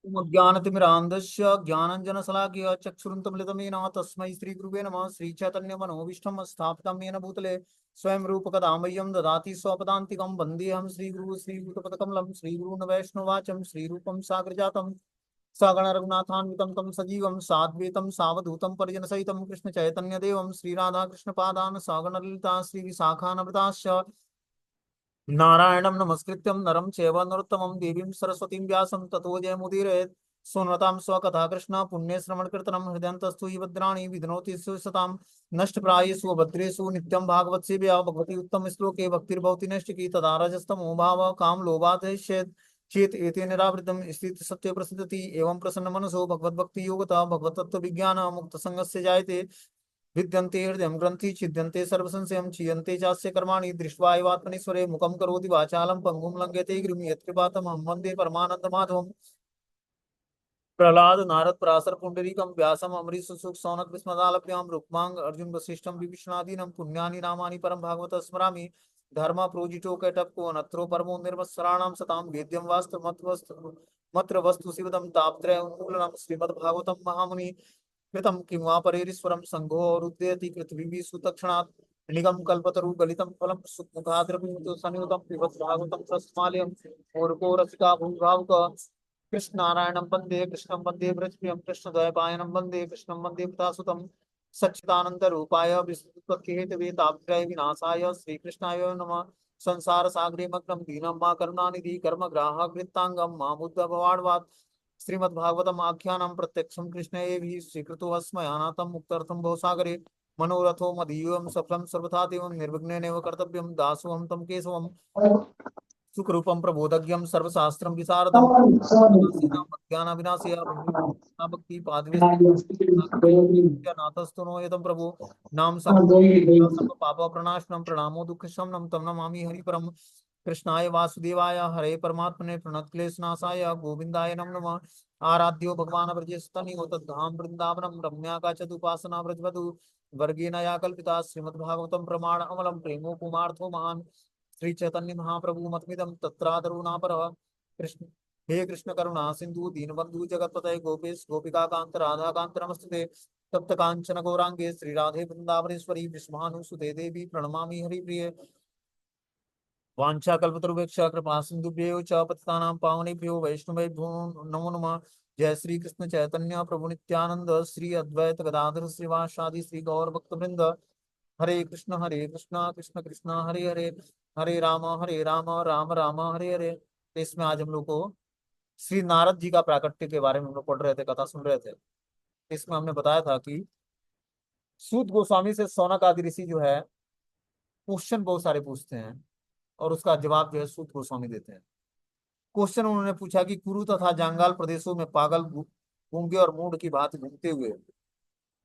ज्ञानतिमिरान्धस्य ज्ञानञ्जनशलाकया चक्षुरुन्मीलितं तस्मै श्रीगुरुवे नमः। श्रीचैतन्यमनोभीष्टं स्थापितं येन भूतले स्वयं रूपकदा मह्यं ददाति स्वपदान्तिकं। वन्देऽहं श्रीगुरुः श्रीयुतपदकमलं श्रीगुरून् वैष्णवाचं श्रीरूपं साग्रजातं सगण रघुनाथान्वितं तं सजीवं साद्वैतं सावधूतं परिजनसहितं कृष्णचैतन्यदेवं श्रीराधाकृष्णपादान् सगण ललिता श्रीविशाखान्विताश्च नारायणं नमस्कृत्यं नरं चैव नरोत्तमं देवीं सरस्वतीं व्यासं ततो जयमुदीरयेत्। सुनतां स्वकथा कृष्ण पुण्य श्रवण कीर्तनं हृदयन्तस्तु हि भद्राणि विधनोति सुसतां नष्टप्रायेषु भद्रेषु नित्यं भागवत सेव्या भगवती उत्तम श्लोके भक्तिर्भवति नैष्टिकी तदा रजस्तमो भाव काम लोभादेश्येत् चेत एते निरावृतं स्थित सत्य प्रसिद्धति एवं प्रसन्न मनसो भगवत भक्ति योगता भगवत तत्व विज्ञान मुक्त संगस्य जायते विद्यन्ते हृदय ग्रंथि छिद्यन्ते सर्वसंशयं क्षीयन्ते चास्य कर्माणि दृष्ट्वा एवात्मनीश्वरे मुखं करोति वाचालं पंगुं लंघयते गिरिं यत्कृपातमहं वन्दे परमानन्दमाधवम्। प्रहलाद नारद पराशर पुंडरीकं व्यासम् अम्बरीश सुख सौनक विस्मदालभ्यां रुक्मांग अर्जुन वसिष्ठं विभीषणादीनं पुण्यानि नामानि परं भागवत स्मरामि। धर्म प्रोजितो कैटपको अनत्रो परमो निर्मत्सराणां सतां वेद्यं मत्र वस्तु शिवदं तापत्रय उन्मूलनं श्रीमद्भागवतं महामुनि कृतं किं वा परेरीश्वरं संघो रुद्यति पृथ्वी सुतक्षणात् निगम कल्पतरु गलितं फलं सुमुखाद्रविन्दु संयुतं पिबत भागवतं रसमालयं मूर्खो रसिका भूभावुक कृष्ण नारायणं वन्दे कृष्णं वन्दे ब्रजप्रियं कृष्णद्वैपायनं वन्दे कृष्णं वन्दे पितासुतं सच्चिदानंद रूपाय विष्णुपत्हेतवे तापत्रय विनाशाय श्रीकृष्णाय नमः। संसार सागरे मग्नं दीनं मा करुणानिधि कर्मग्राहक वृत्तांगं मामुद्ध भवाड्वात् श्रीमद्भागवतम आख्यानं प्रत्यक्षं कृष्णएभिः स्वीकृतो अस्मयानाथं मुक्त्यर्थं भवसागरे मनोरथो मदीयं सफलं सर्वथा देवं निर्विघ्नेनैव कर्तव्यं दासोऽहं तं केशवम् सुखरूपं प्रबोधज्ञं सर्वशास्त्रं विशारदं ज्ञानाविनाशया भक्ति पादविनाथस्तु नो यतं प्रभु नाम सर्व पाप प्रणाशनं प्रणामो दुःखशमनं तं नमामि हरिपरम कृष्णाय वासुदेवाय हरे परमात्मने प्रणतक्लेशनाशाय गोविन्दाय नमो नमः। आराध्यो भगवान् ब्रजेस्तनियो तद्धाम वृंदावनम रम्या काचदुपासना व्रजवधु वर्गेण या कल्पिता श्रीमद्भागवतं प्रमाण अमलं प्रेमो कुमार्थो महान् श्री चैतन्य महाप्रभु मतमिदं तत्रादरुणा पर कृष्ण हे कृष्ण करुणा सिंधु दीनबंधु जगतपते गोपेश गोपिका कांत राधा कांत नमस्ते तप्त कांचन गौरांगे श्री राधे वृंदावनेश्वरी विष्णुसुते देवी प्रणमामि हरिप्रिय वाञ्छाकल्पतरुभ्यश्च कृपा सिन्धुभ्यो च पतितानां पावनेभ्यो वैष्णवेभ्यो नमो नमः। जय श्री कृष्ण चैतन्य प्रभु नित्यानंद श्री अद्वैत गदाधर श्रीवासादि श्री गौर भक्त वृंद हरे कृष्ण कृष्ण कृष्ण हरे हरे हरे राम राम राम हरे हरे। तो इसमें आज हम लोग को श्री नारद जी का प्राकट्य के बारे में हम लोग पढ़ रहे थे, कथा सुन रहे थे। इसमें हमने बताया था कि सूत गोस्वामी से सौनक आदि ऋषि जो है क्वेश्चन बहुत सारे पूछते हैं और उसका जवाब जो है सूत गोस्वामी देते हैं। क्वेश्चन उन्होंने पूछा कि कुरु तथा जांगाल प्रदेशों में पागल गूंगे और मूढ़ की भांति घूमते हुए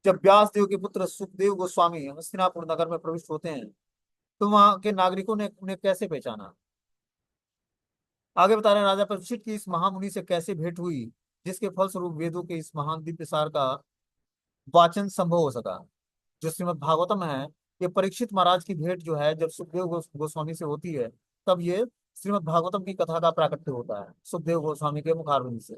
जब व्यास देव के पुत्र सुखदेव गोस्वामी हस्तिनापुर नगर में प्रविष्ट होते हैं तो वहां के नागरिकों ने उन्हें कैसे पहचाना। आगे बता रहे हैं राजा परीक्षित की इस महामुनि से कैसे भेंट हुई जिसके फलस्वरूप वेदों के इस महान दिव्य सार का वाचन संभव हो सका। जो श्रीमद् भागवतम है ये परीक्षित महाराज की भेंट जो है जब सुखदेव गोस्वामी से होती है तब ये श्रीमद् भागवतम की कथा का प्राकट्य होता है सुखदेव गोस्वामी के मुखारविंद से।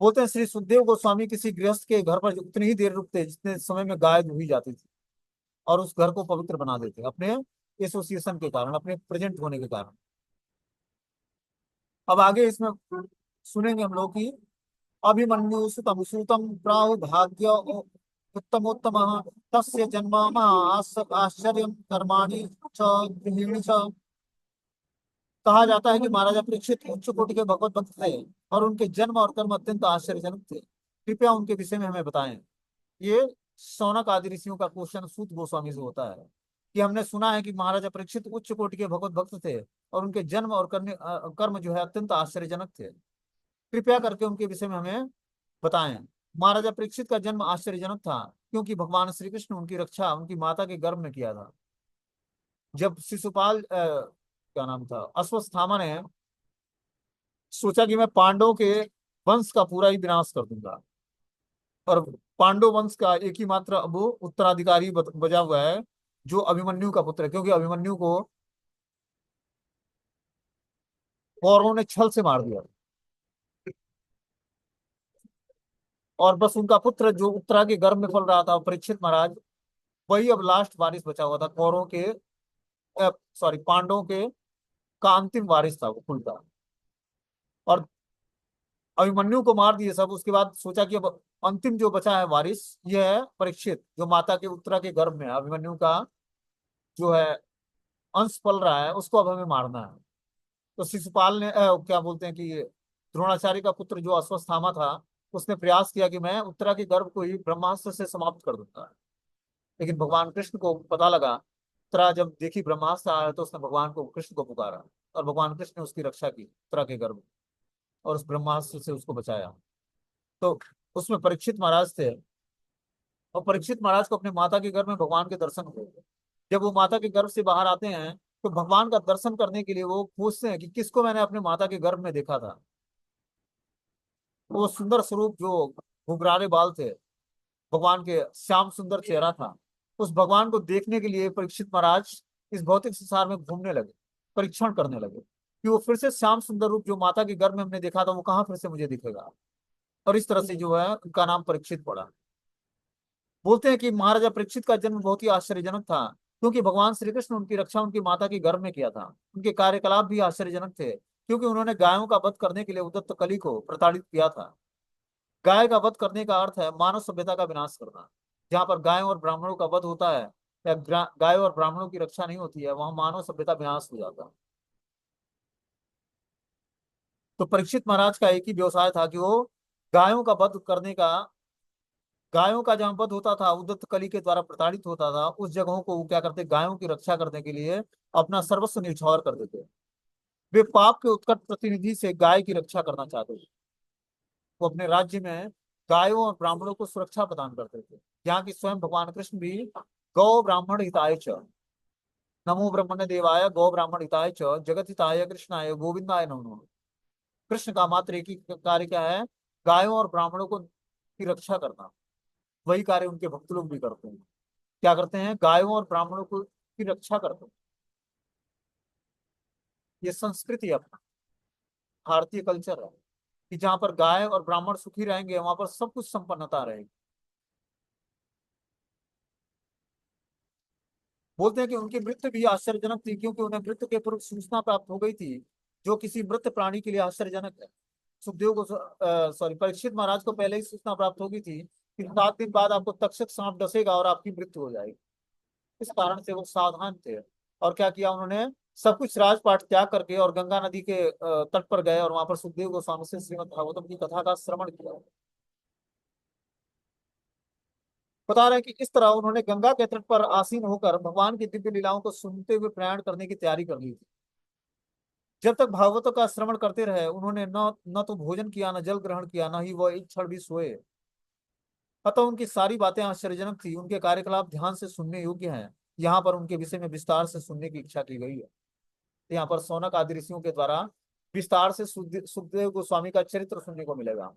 बोलते हैं श्री सुखदेव गोस्वामी किसी गृहस्थ के घर पर उतनी ही देर रुकते जितने समय में गाय दुही जाती थी और उस घर को पवित्र बना देते अपने एसोसिएशन के कारण, अपने प्रेजेंट होने के कारण। अब आगे इसमें सुनेंगे हम लोग की अभिमन्यु सुतम सुतम प्राहु भाग्य उत्तमोत्तम तस्य जन्म आश्चर्य कर्माणि च गृहिणी च। कहा जाता है कि महाराजा परीक्षित उच्च कोटि के भगवत भक्त थे और उनके जन्म और कर्म अत्यंत आश्चर्यजनक थे। कृपया उनके विषय में हमें बताएं। ये शौनक आदि ऋषियों का क्वेश्चन सूत गोस्वामी से होता है कि हमने सुना है कि महाराजा परीक्षित उच्च कोटि के भगवत भक्त थे और उनके जन्म और कर्म जो है अत्यंत आश्चर्यजनक थे। कृपया करके उनके विषय में हमें बताएं। महाराजा परीक्षित का जन्म आश्चर्यजनक था क्योंकि भगवान श्री कृष्ण उनकी रक्षा उनकी माता के गर्भ में किया था। जब शिशुपाल क्या नाम था अश्वत्थामा ने सोचा कि मैं पांडवों के वंश का पूरा ही विनाश कर दूंगा और पांडव वंश का एक ही मात्र अब उत्तराधिकारी बचा हुआ है जो अभिमन्यु का पुत्र है, क्योंकि अभिमन्यु को कौरवों ने छल से मार दिया। और बस उनका पुत्र जो उत्तरा के गर्भ में पल रहा था, परीक्षित महाराज, वही अब लास्ट वारिस बचा हुआ था कौरवों के, सॉरी पांडवों के का अंतिम वारिस था वो कुल का। और अभिमन्यु को मार दिए सब, उसके बाद सोचा कि अब अंतिम जो बचा है वारिस, ये है परीक्षित, जो माता के उत्तरा के गर्भ में है। अभिमन्यु का जो है अंश पल रहा है, उसको अब हमें मारना है। तो शिशुपाल ने क्या बोलते हैं कि द्रोणाचार्य का पुत्र जो अश्वत्थामा था, उसने प्रयास किया कि मैं उत्तरा के गर्भ को ही ब्रह्मास्त्र से समाप्त कर दूंगा। लेकिन भगवान कृष्ण को पता लगा, उत्तरा जब देखी ब्रह्मास्त्र आ रहा है, तो उसने भगवान को कृष्ण को पुकारा, और भगवान कृष्ण ने उसकी रक्षा की उत्तरा के गर्भ, और उस ब्रह्मास्त्र से उसको बचाया। तो उसमें परीक्षित महाराज थे, और परीक्षित महाराज को अपने माता के गर्भ में भगवान के दर्शन हुए। जब वो माता के गर्भ से बाहर आते हैं, तो भगवान का दर्शन करने के लिए वो पूछते हैं कि किसको मैंने अपने माता के गर्भ में देखा था। वो सुंदर स्वरूप जो घुंघराले बाल थे, भगवान के श्याम सुंदर चेहरा था, उस भगवान को देखने के लिए परीक्षित महाराज इस भौतिक संसार में घूमने लगे, परीक्षण करने लगे कि वो फिर से श्याम सुंदर रूप जो माता के गर्भ में हमने देखा था, वो कहाँ फिर से मुझे दिखेगा। और इस तरह से जो है उनका नाम परीक्षित पड़ा। बोलते हैं कि महाराजा परीक्षित का जन्म बहुत ही आश्चर्यजनक था, क्योंकि भगवान श्री कृष्ण उनकी रक्षा उनकी माता के गर्भ में किया था। उनके कार्यकलाप भी आश्चर्यजनक थे, क्योंकि उन्होंने गायों का वध करने के लिए उद्दत कली को प्रताड़ित किया था। गाय का वध करने का अर्थ है मानव सभ्यता का विनाश करना। जहाँ पर गायों और ब्राह्मणों का वध होता है, या गायों और ब्राह्मणों की रक्षा नहीं होती है, वहां मानव सभ्यता विनाश हो जाता है। तो परीक्षित महाराज का एक ही व्यवसाय था कि वो गायों का वध करने का, गायों का जहाँ वध होता था, उद्दत कली के द्वारा प्रताड़ित होता था, उस जगहों को वो क्या करते, गायों की रक्षा करने के लिए अपना सर्वस्व न्यौछावर कर देते। वे पाप के उत्कट प्रतिनिधि से गाय की रक्षा करना चाहते थे। वो अपने राज्य में गायों और ब्राह्मणों को सुरक्षा प्रदान करते थे, जहाँ की स्वयं भगवान कृष्ण भी गौ ब्राह्मण हिताय च, नमो ब्रह्मण्य देवाय गौ ब्राह्मण हिताय च, जगत हिताय कृष्णाय गोविंदाय नमो नमः। कृष्ण का मात्र एक ही कार्य क्या है, गायों और ब्राह्मणों को की रक्षा करना। वही कार्य उनके भक्त लोग भी करते हैं। क्या करते हैं, गायों और ब्राह्मणों को की रक्षा करते हैं। ये संस्कृति है अपना, भारतीय कल्चर है, कि जहाँ पर गाय और ब्राह्मण सुखी रहेंगे, वहां पर सब कुछ संपन्नता रहेगी। बोलते हैं कि उनकी मृत्यु भी आश्चर्यजनक थी, क्योंकि उन्हें मृत्यु के पूर्व सूचना प्राप्त हो गई थी, जो किसी मृत प्राणी के लिए आश्चर्यजनक है। सुखदेव को, सॉरी, परीक्षित महाराज को पहले ही सूचना प्राप्त हो गई थी कि 7 दिन बाद आपको तक्षक सांप डसेगा और आपकी मृत्यु हो जाएगी। इस कारण से वो सावधान थे। और क्या किया उन्होंने, सब कुछ राजपाट त्याग करके और गंगा नदी के तट पर गए, और वहां पर सुखदेव गोस्वामी से श्रीमद् भागवतम की कथा का श्रवण किया। बता रहे हैं कि इस तरह उन्होंने गंगा के तट पर आसीन होकर भगवान की दिव्य लीलाओं को सुनते हुए प्रयाण करने की तैयारी कर ली थी। जब तक भागवतों का श्रवण करते रहे, उन्होंने न न तो भोजन किया, न जल ग्रहण किया, न ही वह एक क्षण भी सोए। अतः उनकी सारी बातें आश्चर्यजनक थी, उनके कार्यकलाप ध्यान से सुनने योग्य हैं। यहाँ पर उनके विषय में विस्तार से सुनने की इच्छा की गई है। यहाँ पर सौनक आदि ऋषियों के द्वारा विस्तार से सुखदेव गोस्वामी का चरित्र सुनने को मिलेगा।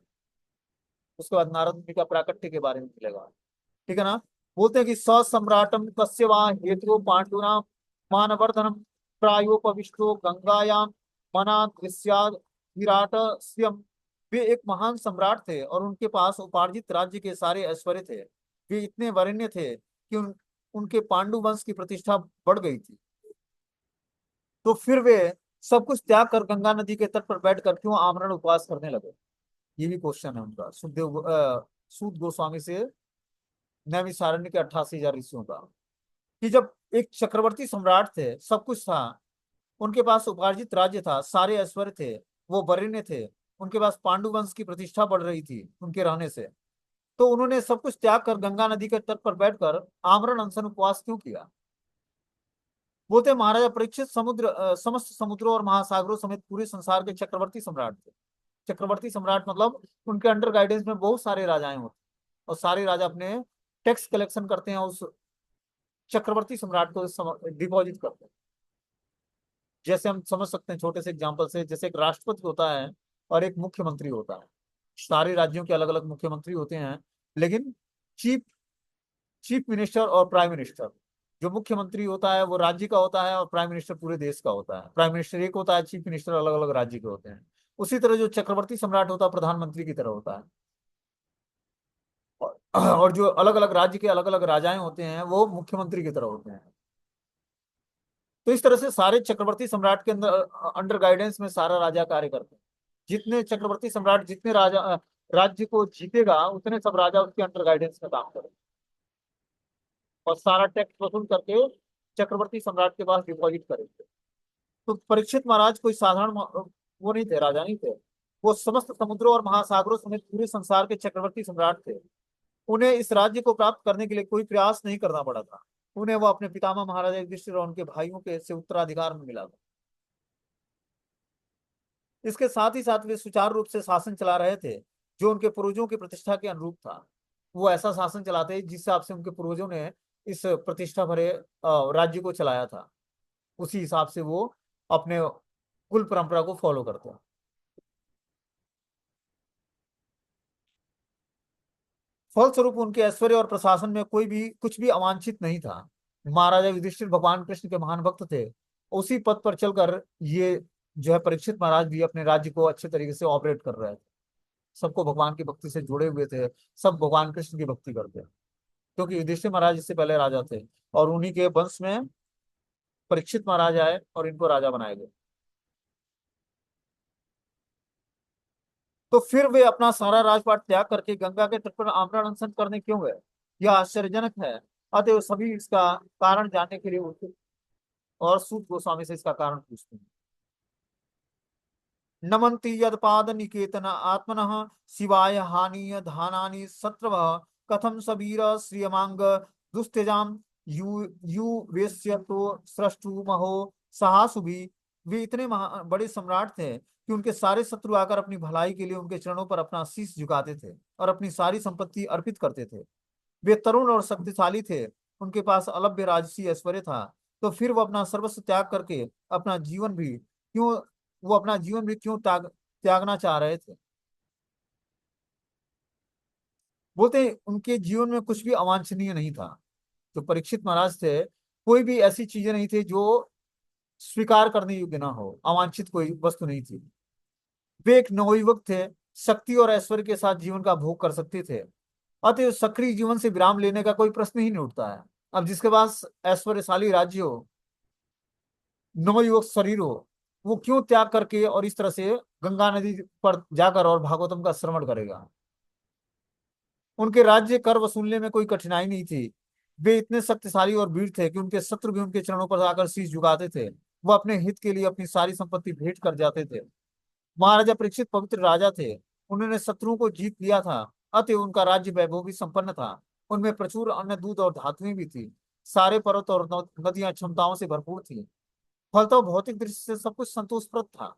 उसके बाद नारद मुनि का प्राकट्य के बारे में मिलेगा। ठीक है ना। बोलते हैं कि स सम्राटम कस्य वा हेतु पांडुना मानवर्धनम प्रायोपविष्टो गंगायाम मना दृश्याद विराट स्यम। वे एक महान सम्राट थे, और उनके पास उपार्जित राज्य के सारे ऐश्वर्य थे। वे इतने वरेण्य थे कि उनके पांडु वंश की प्रतिष्ठा बढ़ गई थी। तो फिर वे सब कुछ त्याग कर गंगा नदी के तट पर बैठकर क्यों आमरण उपवास करने लगे। ये भी क्वेश्चन है उनका, सूत गोस्वामी से नैमिषारण्य के 88,000 ऋषियों का। कि जब एक चक्रवर्ती सम्राट थे, सब कुछ था, उनके पास उपार्जित राज्य था, सारे ऐश्वर्य थे, वो वरेण्य थे, उनके पास पांडु वंश की प्रतिष्ठा बढ़ रही थी उनके रहने से, तो उन्होंने सब कुछ त्याग कर गंगा नदी के तट पर बैठकर आमरण अनशन उपवास क्यों किया। बोलते हैं महाराजा परीक्षित समस्त समुद्रों और महासागरों समेत पूरे संसार के चक्रवर्ती सम्राट थे। चक्रवर्ती सम्राट मतलब उनके अंडर गाइडेंस में बहुत सारे राजाएं होते, और सारे राजा अपने टैक्स कलेक्शन करते हैं, उस चक्रवर्ती सम्राट को डिपॉजिट करते हैं। जैसे हम समझ सकते हैं छोटे से एग्जांपल से, जैसे एक राष्ट्रपति होता है और एक मुख्यमंत्री होता है। सारे राज्यों के अलग अलग मुख्यमंत्री होते हैं, लेकिन चीफ चीफ मिनिस्टर और प्राइम मिनिस्टर, जो मुख्यमंत्री होता है वो राज्य का होता है, और प्राइम मिनिस्टर पूरे देश का होता है। प्राइम मिनिस्टर एक होता है, चीफ मिनिस्टर अलग अलग राज्य के होते हैं। उसी तरह जो चक्रवर्ती सम्राट होता है, प्रधानमंत्री की तरह होता है। और जो अलग अलग राज्य के अलग अलग राजाएं होते हैं वो मुख्यमंत्री की तरह होते हैं। तो इस तरह से सारे चक्रवर्ती सम्राट के अंदर अंडर गाइडेंस में सारा राजा कार्य करते हैं। जितने चक्रवर्ती सम्राट जितने राजा राज्य को जीतेगा उतने सब राजा उसके अंडर गाइडेंस में काम करेंगे और सारा टैक्स वसूल करके चक्रवर्ती सम्राट के पास डिपॉजिट करेंगे। तो परीक्षित महाराज कोई साधारण वो नहीं थे, राजा नहीं थे। वो समस्त समुद्रों और महासागरों समेत पूरे संसार के चक्रवर्ती सम्राट थे। उन्हें इस राज्य को प्राप्त करने के लिए कोई प्रयास नहीं करना पड़ा था। उन्हें वो अपने पितामह महाराजा युधिष्ठिर और उनके भाइयों के से उत्तराधिकार में मिला था। इसके साथ ही साथ वे सुचारू रूप से शासन चला रहे थे जो उनके पूर्वजों की प्रतिष्ठा के अनुरूप था। वो ऐसा शासन चलाते जिस हिसाब से उनके पूर्वजों ने इस प्रतिष्ठा भरे राज्य को चलाया था, उसी हिसाब से वो अपने कुल परंपरा को फॉलो करते हैं। फलस्वरूप उनके ऐश्वर्य और प्रशासन में कोई भी कुछ भी अवांछित नहीं था। महाराजा युधिष्ठिर भगवान कृष्ण के महान भक्त थे। उसी पद पर चलकर ये जो है परीक्षित महाराज भी अपने राज्य को अच्छे तरीके से ऑपरेट कर रहे थे। सबको भगवान की भक्ति से जुड़े हुए थे। सब भगवान कृष्ण की भक्ति करते हैं क्योंकि युधिष्ठिर महाराज इससे पहले राजा थे और उन्हीं के वंश में परीक्षित महाराज आए और इनको राजा बनाए गए। तो फिर वे अपना सारा राजपाट त्याग करके गंगा के तट पर आमरण अनशन करने क्यों गए, यह आश्चर्यजनक है। अतः सभी इसका कारण जानने के लिए उत्सुक और सूत गोस्वामी से इसका कारण पूछते हैं। नमन्ति यदपाद निकेतन आत्मनः शिवाय हानिय धानानि शत्रवः कथम सबीर श्रियमांग दुस्त्यजाम यु यु वेश्य तो सृष्टु महो सहासुभी। वे इतने बड़े सम्राट थे कि उनके सारे शत्रु आकर अपनी भलाई के लिए उनके चरणों पर अपना शीश झुकाते थे और अपनी सारी संपत्ति अर्पित करते थे। वे तरुण और शक्तिशाली थे। उनके पास अलभ्य राजसी ऐश्वर्य था। तो फिर वो अपना सर्वस्व त्याग करके अपना जीवन भी क्यों वो अपना जीवन भी क्यों त्यागना चाह रहे थे। बोलते उनके जीवन में कुछ भी अवांछनीय नहीं था। जो परीक्षित महाराज थे कोई भी ऐसी चीजें नहीं थी जो स्वीकार करने योग्य ना हो, अवांछित कोई वस्तु नहीं थी। वे एक नवयुवक थे, शक्ति और ऐश्वर्य के साथ जीवन का भोग कर सकते थे। अतः सक्रिय जीवन से विराम लेने का कोई प्रश्न ही नहीं उठता है। अब जिसके पास ऐश्वर्यशाली राज्य हो, नवयुवक शरीर हो, वो क्यों त्याग करके और इस तरह से गंगा नदी पर जाकर और भागवतम का श्रवण करेगा। उनके राज्य कर वसूलने में कोई कठिनाई नहीं थी। वे इतने शक्तिशाली और वीर थे कि उनके शत्रु भी उनके चरणों पर आकर शीश झुकाते थे। वह अपने हित के लिए अपनी सारी संपत्ति भेंट कर जाते थे। महाराजा परीक्षित पवित्र राजा थे। उन्होंने शत्रुओं को जीत लिया था। अतः उनका राज्य वैभव भी संपन्न था। उनमें प्रचुर अन्न दूध और धातुएं भी थी। सारे पर्वत और नदियां क्षमताओं से भरपूर थी। फलतः भौतिक दृष्टि से सब कुछ संतोषप्रद था।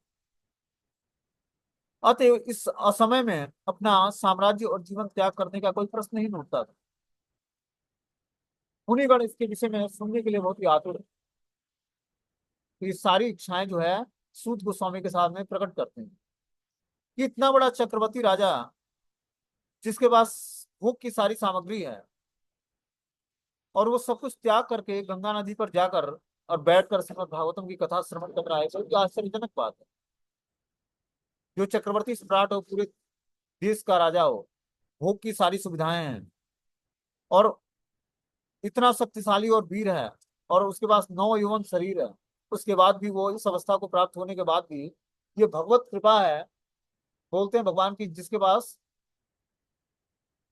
अतः इस असमय में अपना साम्राज्य और जीवन त्याग करने का कोई प्रश्न नहीं उठता था। मुनिगण इसके विषय में सुनने के लिए बहुत ही आतुर है। तो ये सारी इच्छाएं जो है सूत गोस्वामी के साथ में प्रकट करते हैं कि इतना बड़ा चक्रवर्ती राजा जिसके पास भोग की सारी सामग्री है और वो सब कुछ त्याग करके गंगा नदी पर जाकर और बैठकर श्रीमद् भागवतम की कथा श्रवण कर रहा है, तो ये आश्चर्यजनक बात है। जो चक्रवर्ती सम्राट हो, पूरे देश का राजा हो, भोग की सारी सुविधाएं हैं और इतना शक्तिशाली और वीर है और उसके पास नौ यौवन शरीर है, उसके बाद भी वो इस अवस्था को प्राप्त होने के बाद भी ये भगवत कृपा है। बोलते हैं भगवान की जिसके पास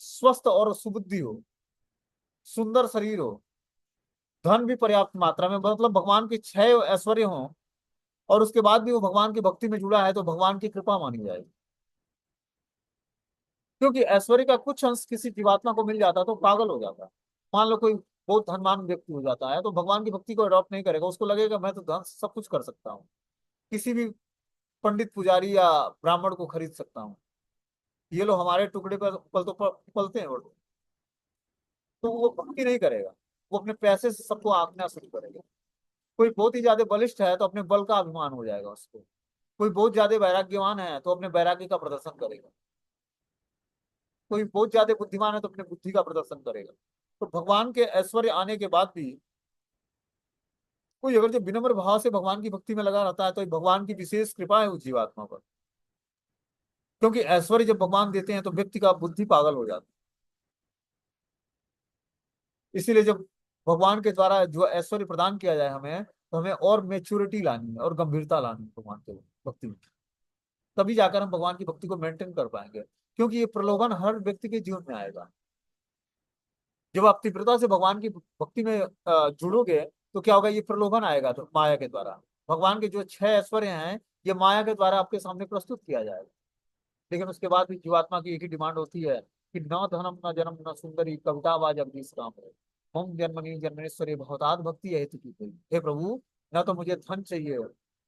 स्वस्थ और सुबुद्धि हो, सुंदर शरीर हो, धन भी पर्याप्त मात्रा में, मतलब भगवान के छह ऐश्वर्य हो और उसके बाद भी वो भगवान की भक्ति में जुड़ा है तो भगवान की कृपा मानी जाएगी। क्योंकि ऐश्वर्य का कुछ अंश किसी जीवात्मा को मिल जाता है तो पागल हो जाता है। मान लो कोई बहुत धनवान व्यक्ति हो जाता है तो भगवान की भक्ति को अडॉप्ट नहीं करेगा, उसको लगेगा मैं तो धन सब कुछ कर सकता हूँ, किसी भी पंडित पुजारी या ब्राह्मण को खरीद सकता हूँ, ये लो हमारे टुकड़े पर पलते हैं और तो वो भक्ति नहीं करेगा। वो अपने पैसे से सबको आंकना शुरू करेगा। कोई बहुत ही ज्यादा बलिष्ठ है तो अपने बल का अभिमान हो जाएगा उसको। कोई बहुत ज्यादा वैराग्यवान है तो अपने वैराग्य का प्रदर्शन करेगा। कोई बहुत ज्यादा बुद्धिमान है तो अपने बुद्धि का प्रदर्शन करेगा। तो भगवान के ऐश्वर्य आने के बाद भी कोई अगर जो विनम्र भाव से भगवान की भक्ति में लगा रहता है तो ये भगवान की विशेष कृपा है उस जीवात्मा पर। क्योंकि ऐश्वर्य जब भगवान देते हैं तो व्यक्ति का बुद्धि पागल हो जाता है। इसीलिए जब भगवान के द्वारा जो ऐश्वर्य प्रदान किया जाए हमें, तो हमें और मेच्योरिटी लानी है और गंभीरता लानी है भगवान के भक्ति में। तभी जाकर हम भगवान की भक्ति को मेंटेन कर पाएंगे, क्योंकि ये प्रलोभन हर व्यक्ति के जीवन में आएगा। जब आप तीव्रता से भगवान की भक्ति में जुड़ोगे, तो क्या होगा, ये प्रलोभन आएगा तो माया के द्वारा। भगवान के जो 6 ऐश्वर्य हैं, ये माया के द्वारा आपके सामने प्रस्तुत किया जाएगा। लेकिन उसके बाद भी जीवात्मा की एक ही डिमांड होती है कि न धनम न जन्म न सुंदरी कविता वा जगदीश राम है, हम जन्मनी जन्मेश्वरी बहुतात भक्ति है हेतु की गई। हे प्रभु, न तो मुझे धन चाहिए,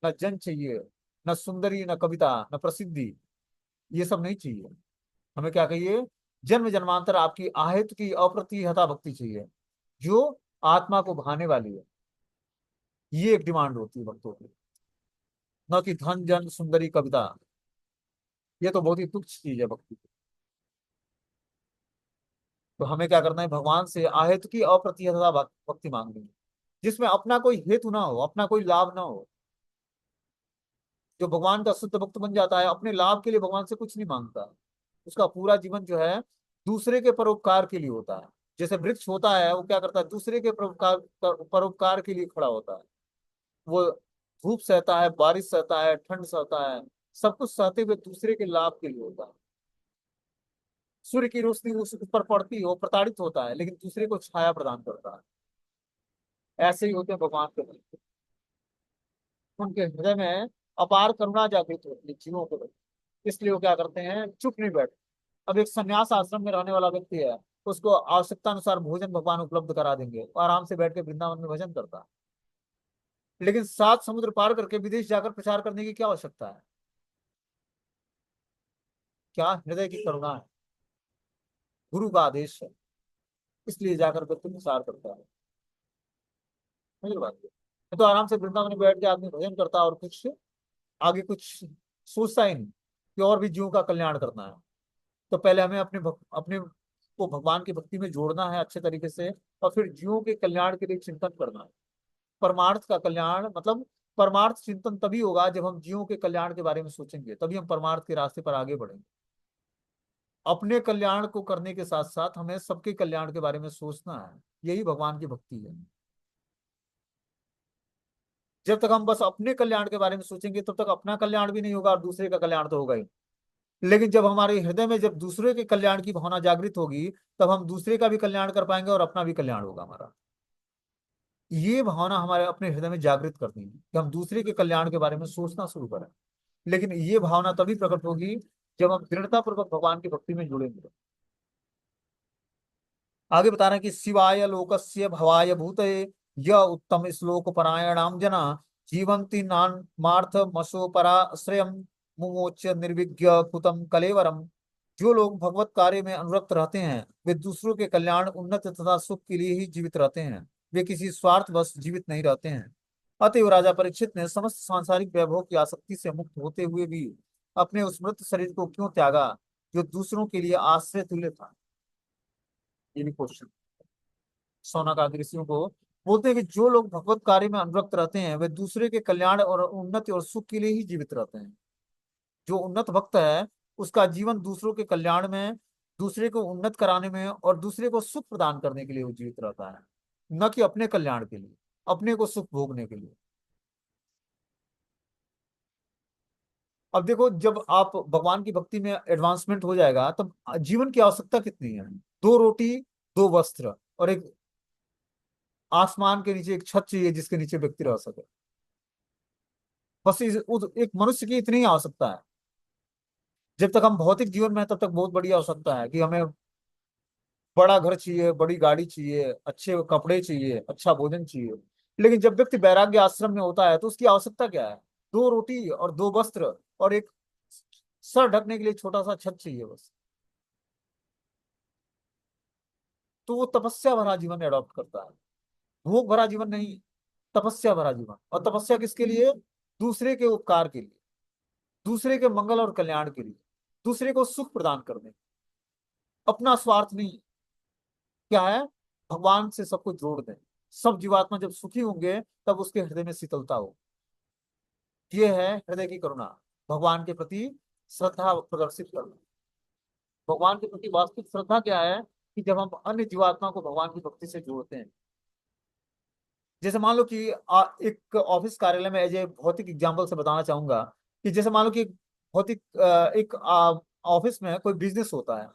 न जन चाहिए, न सुंदरी, न कविता, न प्रसिद्धि, ये सब नहीं चाहिए। हमें क्या कहिए, जन्म जन्मांतर आपकी आहेत की अप्रतिहता भक्ति चाहिए, जो आत्मा को भाने वाली है। ये एक डिमांड होती है भक्तों की, न कि धन जन सुंदरी कविता। ये तो बहुत ही तुच्छ चीज है भक्ति। तो हमें क्या करना है, भगवान से आहेत की अप्रतिहता भक्ति मांगनी है, जिसमें अपना कोई हेतु ना हो, अपना कोई लाभ ना हो। जो भगवान का शुद्ध भक्त बन जाता है, अपने लाभ के लिए भगवान से कुछ नहीं मांगता। उसका पूरा जीवन जो है दूसरे के परोपकार के लिए होता है। जैसे वृक्ष होता है, वो क्या करता है, दूसरे के परोपकार परोपकार के लिए खड़ा होता है। वो धूप सहता है, बारिश सहता है, ठंड सहता है, सब कुछ सहते हुए दूसरे के लाभ के लिए होता है। सूर्य की रोशनी उस पर पड़ती हो, प्रताड़ित होता है, लेकिन दूसरे को छाया प्रदान करता है। ऐसे ही होते हैं भगवान के भक्त। उनके हृदय में अपार करुणा जागृत होती है जीवों के प्रति। इसलिए वो क्या करते हैं, चुप नहीं बैठते। अब एक संन्यास आश्रम में रहने वाला व्यक्ति है, उसको आवश्यकता अनुसार भोजन भगवान उपलब्ध करा देंगे, वो आराम से बैठ के वृंदावन में भजन करता है। लेकिन 7 समुद्र पार करके विदेश जाकर प्रचार करने की क्या आवश्यकता है? क्या हृदय की करुणा है, गुरु का आदेश है, इसलिए जाकर व्यक्ति प्रचार करता है। समझ लो बात ये। तो आराम से वृंदावन में बैठ के आदमी भजन करता है और कुछ आगे कुछ सोचता ही नहीं कि और भी जीवों का कल्याण करना है। तो पहले हमें अपने को भगवान की भक्ति में जोड़ना है अच्छे तरीके से, और फिर जीवों के कल्याण के लिए चिंतन करना है। परमार्थ का कल्याण मतलब, परमार्थ चिंतन तभी होगा जब हम जीवों के कल्याण के बारे में सोचेंगे, तभी हम परमार्थ के रास्ते पर आगे बढ़ेंगे। अपने कल्याण को करने के साथ साथ हमें सबके कल्याण के बारे में सोचना है। यही भगवान की भक्ति है। जब तक हम बस अपने कल्याण के बारे में सोचेंगे, तब तक अपना कल्याण भी नहीं होगा और दूसरे का कल्याण तो होगा ही। लेकिन जब हमारे हृदय में जब दूसरे के कल्याण की भावना जागृत होगी, तब हम दूसरे का भी कल्याण कर पाएंगे और अपना भी कल्याण होगा हमारा। ये भावना हमारे अपने हृदय में जागृत करनी है कि हम दूसरे के कल्याण के बारे में सोचना शुरू करें। लेकिन ये भावना तभी प्रकट होगी जब हम दृढ़ता पूर्वक भगवान की भक्ति में जुड़ेंगे। आगे बता रहे हैं कि शिवाय लोकस्य भवाय भूतये य उत्तम श्लोक परायणाम जना जीवंती नान्मार्थ मशो पराश्रयम मुमोच्य निर्विज्ञ कुतम कलेवरम। जो लोग भगवत कार्य में अनुरक्त रहते हैं, वे दूसरों के कल्याण, उन्नति तथा सुख के लिए ही जीवित रहते हैं। वे किसी स्वार्थवश जीवित नहीं रहते हैं। अतएव राजा परीक्षित ने समस्त सांसारिक वैभव की आसक्ति से मुक्त होते हुए भी अपने उस मृत शरीर को क्यों त्यागा, जो दूसरों के लिए आश्रय तुल्य था? ये भी क्वेश्चन शौनकादि ऋषियों को बोलते हैं कि जो लोग भगवत कार्य में अनुरक्त रहते हैं, वे दूसरे के कल्याण और उन्नति और सुख के लिए ही जीवित रहते हैं। जो उन्नत भक्त है, उसका जीवन दूसरों के कल्याण में, दूसरे को उन्नत कराने में और दूसरे को सुख प्रदान करने के लिए वो जीवित रहता है, न कि अपने कल्याण के लिए, अपने को सुख भोगने के लिए। अब देखो, जब आप भगवान की भक्ति में एडवांसमेंट हो जाएगा, तब जीवन की आवश्यकता कितनी है? 2 रोटी, 2 वस्त्र और एक आसमान के नीचे एक छत चाहिए जिसके नीचे व्यक्ति रह सके। बस एक मनुष्य की इतनी ही आवश्यकता है। जब तक हम भौतिक जीवन में हैं, तब तक बहुत बड़ी आवश्यकता है कि हमें बड़ा घर चाहिए, बड़ी गाड़ी चाहिए, अच्छे कपड़े चाहिए, अच्छा भोजन चाहिए। लेकिन जब व्यक्ति वैराग्य आश्रम में होता है, तो उसकी आवश्यकता क्या है? 2 रोटी और 2 वस्त्र और एक सर ढकने के लिए छोटा सा छत चाहिए बस। तो वो तपस्या भरा जीवन एडॉप्ट करता है, भोग भरा जीवन नहीं, तपस्या भरा जीवन। और तपस्या किसके लिए? दूसरे के उपकार के लिए, दूसरे के मंगल और कल्याण के लिए, दूसरे को सुख प्रदान करने, अपना स्वार्थ नहीं। क्या है? भगवान से सबको जोड़ दें। सब जीवात्मा जब सुखी होंगे, तब उसके हृदय में शीतलता हो। ये है हृदय की करुणा, भगवान के प्रति श्रद्धा प्रदर्शित करना। भगवान के प्रति वास्तविक श्रद्धा क्या है? कि जब हम अन्य जीवात्मा को भगवान की भक्ति से जोड़ते हैं। जैसे मान लो कि एक ऑफिस कार्यालय में एज ए भौतिक एग्जाम्पल से बताना चाहूंगा कि जैसे मान लो कि भौतिक एक ऑफिस में कोई बिजनेस होता है।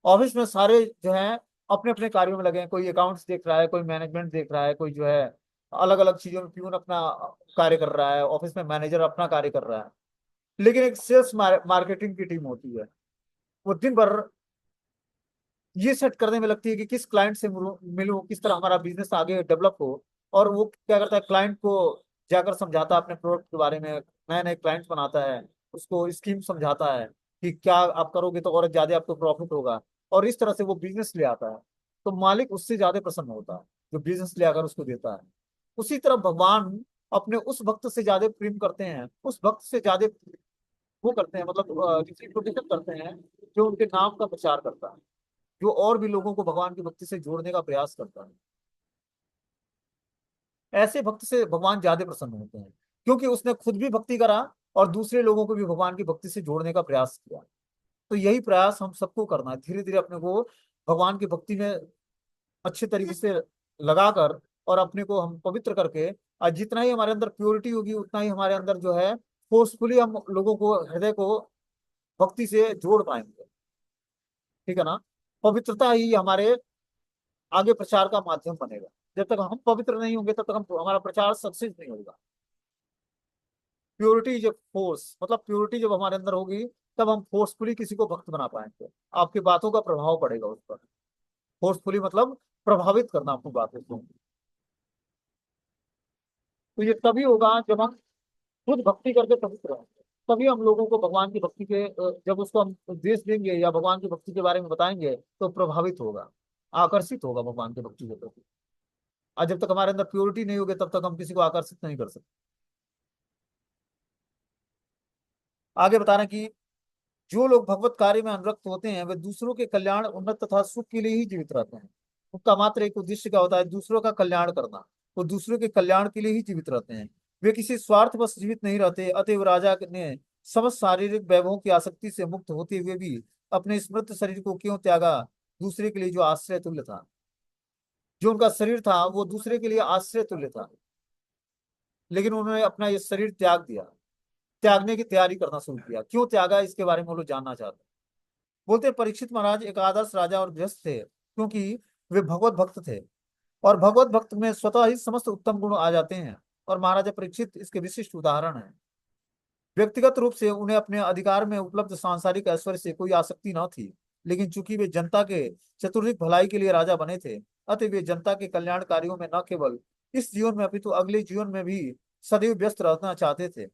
ऑफिस में सारे जो है अपने अपने कार्यों में लगे हैं, कोई अकाउंट्स देख रहा है, कोई मैनेजमेंट देख रहा है, कोई जो है अलग अलग चीजों में प्यून अपना कार्य कर रहा है, ऑफिस में मैनेजर अपना कार्य कर रहा है। लेकिन एक सेल्स मार्केटिंग की टीम होती है, वो दिन भर ये सेट करने में लगती है कि किस क्लाइंट से मिलूं, किस तरह हमारा बिजनेस आगे डेवलप हो। और वो क्या करता है, क्लाइंट को जाकर समझाता है अपने प्रोडक्ट के बारे में, नए नए क्लाइंट बनाता है, उसको स्कीम समझाता है कि क्या आप करोगे तो और ज्यादा आपको प्रॉफिट होगा। और इस तरह से वो बिजनेस ले आता है, तो मालिक उससे ज्यादा प्रसन्न होता है जो बिजनेस ले आकर उसको देता है। उसी तरह भगवान अपने उस भक्त से ज्यादा प्रेम करते हैं, उस भक्त से ज्यादा वो करते हैं, मतलब रिप्रेजेंट करते हैं, जो उनके नाम का प्रचार करता है, जो और भी लोगों को भगवान की भक्ति से जोड़ने का प्रयास करता है। ऐसे भक्त से भगवान ज्यादा प्रसन्न होते हैं, क्योंकि उसने खुद भी भक्ति करा और दूसरे लोगों को भी भगवान की भक्ति से जोड़ने का प्रयास किया। तो यही प्रयास हम सबको करना है, धीरे धीरे अपने को भगवान की भक्ति में अच्छे तरीके से लगाकर और अपने को हम पवित्र करके, और जितना ही हमारे अंदर प्योरिटी होगी उतना ही हमारे अंदर जो है फोर्सफुली हम लोगों को, हृदय को भक्ति से जोड़ पाएंगे। ठीक है ना। पवित्रता ही हमारे आगे प्रचार का माध्यम बनेगा। जब तक हम पवित्र नहीं होंगे तब तक हम हमारा प्रचार सक्सेस नहीं होगा। प्योरिटी जब फोर्स, मतलब प्योरिटी जब हमारे अंदर होगी तब हम फोर्सफुली किसी को भक्त बना पाएंगे। आपकी बातों का प्रभाव पड़ेगा उस पर। फोर्सफुली मतलब प्रभावित करना आपकी बातों को। तो ये तभी होगा जब हम खुद भक्ति करके पवित्र होंगे, तभी हम लोगों को भगवान की भक्ति के जब उसको हम उपदेश देंगे या भगवान की भक्ति के बारे में बताएंगे तो प्रभावित होगा, आकर्षित होगा भगवान की भक्ति के प्रति। और जब तक हमारे अंदर प्योरिटी नहीं होगी तब तक हम किसी को आकर्षित नहीं कर सकते। आगे बता रहे हैं कि जो लोग भगवत कार्य में अनुरक्त होते हैं वे दूसरों के कल्याण, उन्नत तथा सुख के लिए ही जीवित रहते हैं। उनका मात्र एक उद्देश्य क्या होता है, दूसरों का कल्याण करना। वो दूसरों के कल्याण के लिए ही जीवित रहते हैं, वे किसी स्वार्थ बस जीवित नहीं रहते। अतएव राजा ने समस्त शारीरिक वैभवों की आसक्ति से मुक्त होते हुए भी अपने स्मृत शरीर को क्यों त्यागा, दूसरे के लिए जो आश्रय तुल्य था। जो उनका शरीर था वो दूसरे के लिए आश्रय तुल्य था, लेकिन उन्होंने अपना ये शरीर त्याग दिया, त्यागने की तैयारी करना शुरू किया। क्यों त्यागा, इसके बारे में वो लोग जानना चाहते हैं। बोलते हैं परीक्षित महाराज एक आदर्श राजा और गृहस्थ थे, क्योंकि वे भगवत भक्त थे, और भगवत भक्त में स्वतः ही समस्त उत्तम गुण आ जाते हैं। और महाराजा परीक्षित इसके विशिष्ट उदाहरण है। व्यक्तिगत रूप से उन्हें अपने अधिकार में उपलब्ध सांसारिक ऐश्वर्य से कोई आसक्ति न थी, लेकिन चूंकि वे जनता के चतुर्दिक भलाई के लिए राजा बने थे, अतः वे जनता के कल्याण कार्यों में न केवल इस जीवन में अपितु अगले जीवन में भी सदैव व्यस्त रहना चाहते थे।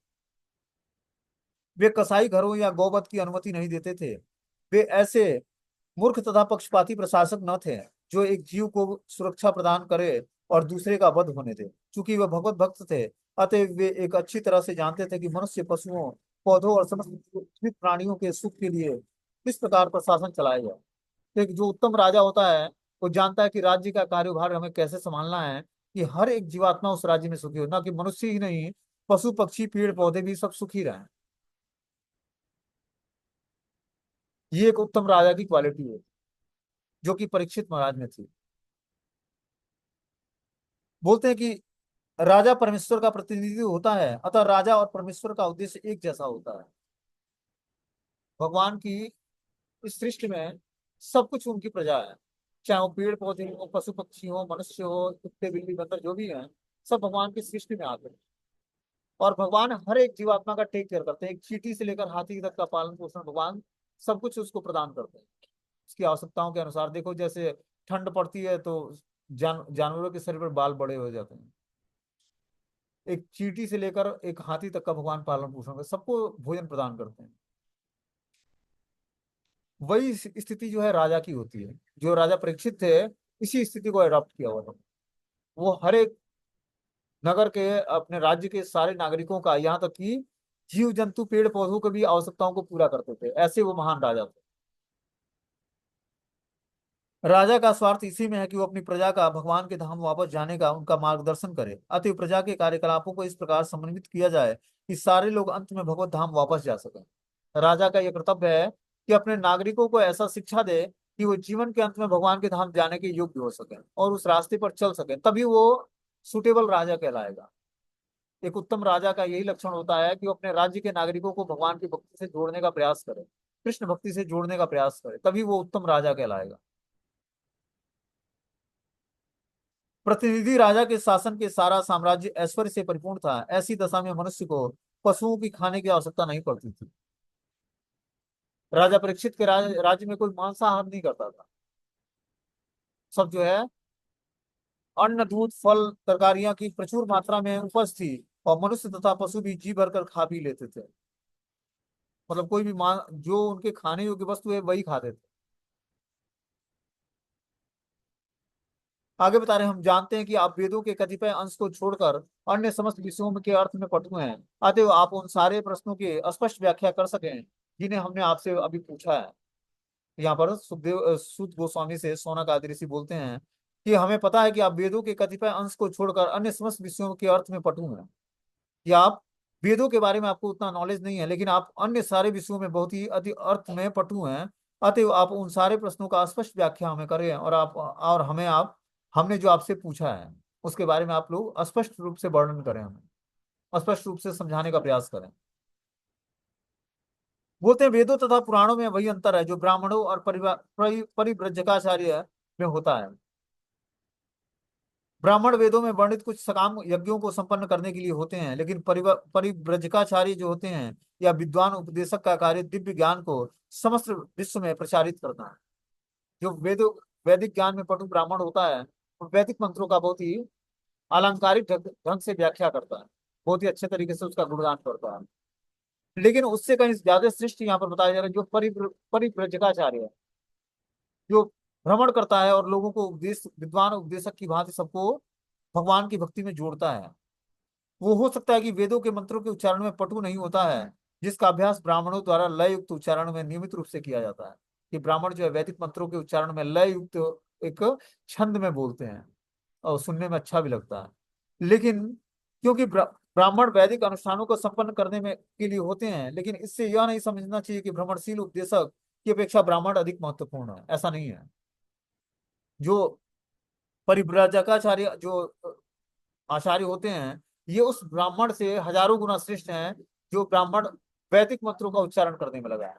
वे कसाई घरों या गौवध की अनुमति नहीं देते थे। वे ऐसे मूर्ख तथा पक्षपाती प्रशासक न थे जो एक जीव को सुरक्षा प्रदान करे और दूसरे का वध होने दे। चूंकि वे भगवत भक्त थे, अतः वे एक अच्छी तरह से जानते थे कि मनुष्य, पशुओं, पौधों और समस्त जीवित प्राणियों के सुख के लिए किस प्रकार प्रशासन चलाया जाए। तो एक जो उत्तम राजा होता है वो जानता है कि राज्य का कार्यभार हमें कैसे संभालना है कि हर एक जीवात्मा उस राज्य में सुखी हो, ना कि मनुष्य ही नहीं, पशु पक्षी पेड़ पौधे भी सब सुखी रहें। ये एक उत्तम राजा की क्वालिटी है जो कि परीक्षित महाराज में थी। बोलते हैं कि राजा परमेश्वर का प्रतिनिधि होता है, अतः राजा और परमेश्वर का उद्देश्य एक जैसा होता है। भगवान की इस सृष्टि में सब कुछ उनकी प्रजा है, चाहे वो पेड़ पौधे हो, पशु पक्षी हो, मनुष्य हो, कुत्ते बिल्ली बंदर जो भी हैं, सब भगवान की सृष्टि में आते हैं। और भगवान हर एक जीवात्मा का टेक केयर करते हैं, एक चींटी से लेकर हाथी तक का पालन पोषण भगवान सब कुछ उसको प्रदान करते हैं उसकी आवश्यकताओं के अनुसार। देखो जैसे ठंड पड़ती है तो जानवरों के शरीर पर बाल बड़े हो जाते हैं। एक चींटी से लेकर एक हाथी तक का भगवान पालन पोषण कर सबको भोजन प्रदान करते हैं। वही स्थिति जो है राजा की होती है। जो राजा परीक्षित थे इसी स्थिति को अडॉप्ट किया हुआ था। वो हर एक नगर के, अपने राज्य के सारे नागरिकों का, यहाँ तक कि जीव जंतु पेड़ पौधों के भी आवश्यकताओं को पूरा करते थे। ऐसे वो महान राजा थे। राजा का स्वार्थ इसी में है कि वो अपनी प्रजा का भगवान के धाम वापस जाने का उनका मार्गदर्शन करे। अतः प्रजा के कार्यकलापों को इस प्रकार समन्वित किया जाए कि सारे लोग अंत में भगवत धाम वापस जा सकें। राजा का यह कर्तव्य है कि अपने नागरिकों को ऐसा शिक्षा दे कि वो जीवन के अंत में भगवान के धाम जाने के योग्य हो सके और उस रास्ते पर चल सके, तभी वो सुटेबल राजा कहलाएगा। एक उत्तम राजा का यही लक्षण होता है कि वो अपने राज्य के नागरिकों को भगवान की भक्ति से जोड़ने का प्रयास करे, कृष्ण भक्ति से जोड़ने का प्रयास करे, तभी वो उत्तम राजा कहलाएगा। प्रतिनिधि राजा के शासन के सारा साम्राज्य ऐश्वर्य से परिपूर्ण था। ऐसी दशा में मनुष्य को पशुओं की खाने की आवश्यकता नहीं पड़ती थी। राजा परीक्षित के राज्य में कोई मांसाहार नहीं करता था। सब जो है अन्न, दूध, फल, तरकारियां की प्रचुर मात्रा में उपज थी, और मनुष्य तथा पशु भी जी भरकर खा पी लेते थे। मतलब कोई भी जो उनके खाने योग्य वस्तु है वही खाते थे। आगे बता रहे हैं, हम जानते हैं कि आप वेदों के कतिपय अंश को छोड़कर अन्य समस्त विषयों के अर्थ में पटु हैं। अतएव आप उन सारे प्रश्नों की स्पष्ट व्याख्या कर सकें जिन्हें हमने आपसे अभी पूछा है। यहाँ पर सुखदेव सूत गोस्वामी से सोना ऋषि बोलते हैं कि हमें पता है कि आप वेदों के कतिपय अंश को छोड़कर अन्य समस्त विषयों के अर्थ में पटु हैं। कि आप वेदों के बारे में आपको उतना नॉलेज नहीं है, लेकिन आप अन्य सारे विषयों में बहुत ही अति अर्थ में पटु हैं। अतएव आप उन सारे प्रश्नों का स्पष्ट व्याख्या हमें करें, और हमें आप हमने जो आपसे पूछा है उसके बारे में आप लोग स्पष्ट रूप से वर्णन करें, हमें स्पष्ट रूप से समझाने का प्रयास करें। बोलते हैं वेदों तथा पुराणों में वही अंतर है जो ब्राह्मणों और परिव्रजकाचार्य में होता है। ब्राह्मण वेदों में वर्णित कुछ सकाम यज्ञों को संपन्न करने के लिए होते हैं, लेकिन परिव्रजकाचार्य जो होते हैं या विद्वान उपदेशक का कार्य दिव्य ज्ञान को समस्त विश्व में प्रचारित करना है। जो वैदिक ज्ञान में पटु ब्राह्मण होता है वो वैदिक मंत्रों का बहुत ही अलंकारिक ढंग से व्याख्या करता है, बहुत ही अच्छे तरीके से उसका गुणगान करता है। लेकिन उससे कहीं ज्यादा श्रेष्ठ यहाँ पर बताया जा रहा है जो परिव्रजकाचार्य है, जो भ्रमण करता है और लोगों को विद्वान उपदेशक की भांति सबको भगवान की भक्ति में जोड़ता है। वो हो सकता है कि वेदों के मंत्रों के उच्चारण में पटु नहीं होता है, जिसका अभ्यास ब्राह्मणों द्वारा लय युक्त उच्चारण में नियमित रूप से किया जाता है। कि ब्राह्मण जो है वैदिक मंत्रों के उच्चारण में लय युक्त एक छंद में बोलते हैं और सुनने में अच्छा भी लगता है। लेकिन क्योंकि ब्राह्मण वैदिक अनुष्ठानों को संपन्न करने में के लिए होते हैं, लेकिन इससे यह नहीं समझना चाहिए कि भ्रमणशील उपदेशक की अपेक्षा ब्राह्मण अधिक महत्वपूर्ण है, ऐसा नहीं है। जो परिव्राजकाचार्य जो आचार्य होते हैं ये उस ब्राह्मण से हजारों गुना श्रेष्ठ हैं जो ब्राह्मण वैदिक मंत्रों का उच्चारण करने में लगा है।